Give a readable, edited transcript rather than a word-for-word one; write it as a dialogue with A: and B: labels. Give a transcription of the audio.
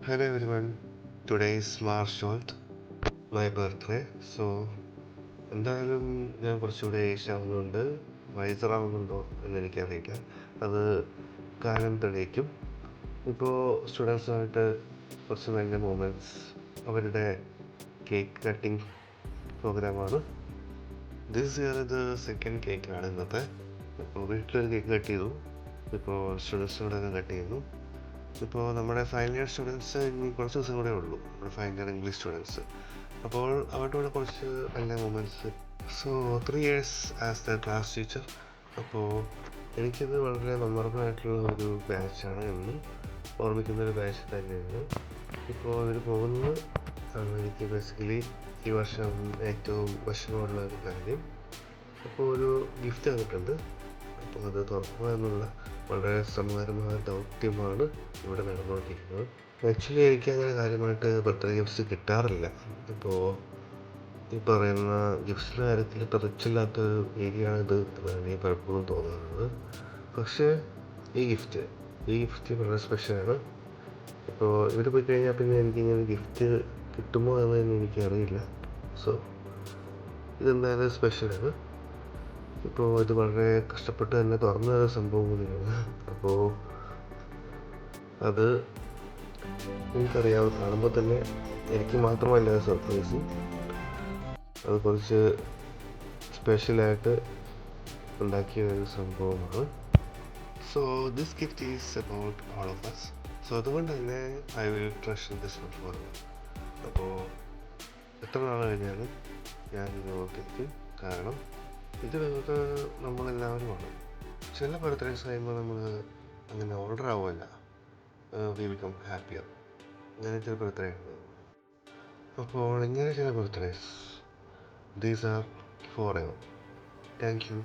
A: Hello everyone, today is March 12th, my birthday. So എന്തായാലും ഞാൻ കുറച്ചുകൂടെ ഏജ് ആവുന്നുണ്ട്, വയസ്സാവുന്നുണ്ടോ എന്നെനിക്കറിയില്ല. അത് കാലം തെളിയിക്കും. ഇപ്പോൾ സ്റ്റുഡൻസുമായിട്ട് കുറച്ച് നല്ല മൊമെൻറ്റ്സ്, അവരുടെ കേക്ക് കട്ടിങ് പ്രോഗ്രാമാണ്. ദിസ് ഇയർ ഇത് സെക്കൻഡ് കേക്കാണ് ഇന്നത്തെ. ഇപ്പോൾ വീട്ടിലൊരു കേക്ക് കട്ട് ചെയ്തു, ഇപ്പോൾ സ്റ്റുഡൻസിനോടൊക്കെ കട്ട് ചെയ്യുന്നു. ഇപ്പോൾ നമ്മുടെ ഫൈനൽ ഇയർ സ്റ്റുഡൻസ് ഇനി കുറച്ച് ദിവസം കൂടെ ഉള്ളൂ, നമ്മുടെ ഫൈനൽ ഇയർ ഇംഗ്ലീഷ് സ്റ്റുഡൻസ്. അപ്പോൾ അവരുടെ കൂടെ കുറച്ച് നല്ല moments. So 3 years as the class teacher. അപ്പോൾ എനിക്കിത് വളരെ മെമ്മറബിളായിട്ടുള്ള ഒരു ബാച്ചാണ്, എന്നും ഓർമ്മിക്കുന്നൊരു ബാച്ച് തന്നെയാണ്. ഇപ്പോൾ ഇതിൽ പോകുന്നത് എനിക്ക് ബേസിക്കലി ഈ വർഷം ഏറ്റവും വിഷമമുള്ള ഒരു കാര്യം, അപ്പോൾ ഒരു ഗിഫ്റ്റ് തന്നിട്ടുണ്ട്. അപ്പോൾ അത് തുറക്കുക എന്നുള്ള വളരെ ശ്രമകരമായ ദൗത്യമാണ് ഇവിടെ നടന്നുകൊണ്ടിരിക്കുന്നത്. ആക്ച്വലി എനിക്കങ്ങനെ കാര്യമായിട്ട് ബർത്ത്ഡേ ഗിഫ്റ്റ്സ് കിട്ടാറില്ല. ഇപ്പോൾ ഈ പറയുന്ന ഗിഫ്റ്റ്സിൻ്റെ കാര്യത്തിൽ ഇപ്പോൾ റിച്ചില്ലാത്തൊരു ഏരിയ ആണിത് എന്നാണ് എനിക്ക് പലപ്പോഴും തോന്നുന്നത്. പക്ഷേ ഈ ഗിഫ്റ്റ് വളരെ സ്പെഷ്യലാണ്. ഇപ്പോൾ ഇവിടെ പോയി കഴിഞ്ഞാൽ പിന്നെ എനിക്കിങ്ങനെ ഗിഫ്റ്റ് കിട്ടുമോ എന്നൊന്നും എനിക്കറിയില്ല. സോ ഇതെന്തായാലും സ്പെഷ്യലാണ്. ഇപ്പോൾ ഇത് വളരെ കഷ്ടപ്പെട്ട് തന്നെ തുറന്ന സംഭവം കൂടിയാണ്. അപ്പോൾ അത് എനിക്കറിയാം, കാണുമ്പോൾ തന്നെ എനിക്ക് മാത്രമല്ല സർപ്രൈസ്, അത് കുറച്ച് സ്പെഷ്യലായിട്ട് ഉണ്ടാക്കിയ ഒരു സംഭവമാണ്. So this gift is about all of us. So അതുകൊണ്ട് തന്നെ I will treasure this one forever. അപ്പോൾ എത്ര നാൾ കഴിഞ്ഞാലും ഞാൻ ഇത് ഓർത്തിരിക്കും, കാരണം ഇത് നമുക്ക് നമ്മളെല്ലാവരുമാണ്. ചില ബർത്ത്ഡേസ് കഴിയുമ്പോൾ നമ്മൾ അങ്ങനെ ഓർഡർ ആവുമല്ല, വി ബിക്കം ഹാപ്പിയർ. അങ്ങനെ ചില ബർത്ത്ഡേ ഉണ്ട്. അപ്പോൾ ഇങ്ങനെ ചില birthdays, these are for ever. Thank you.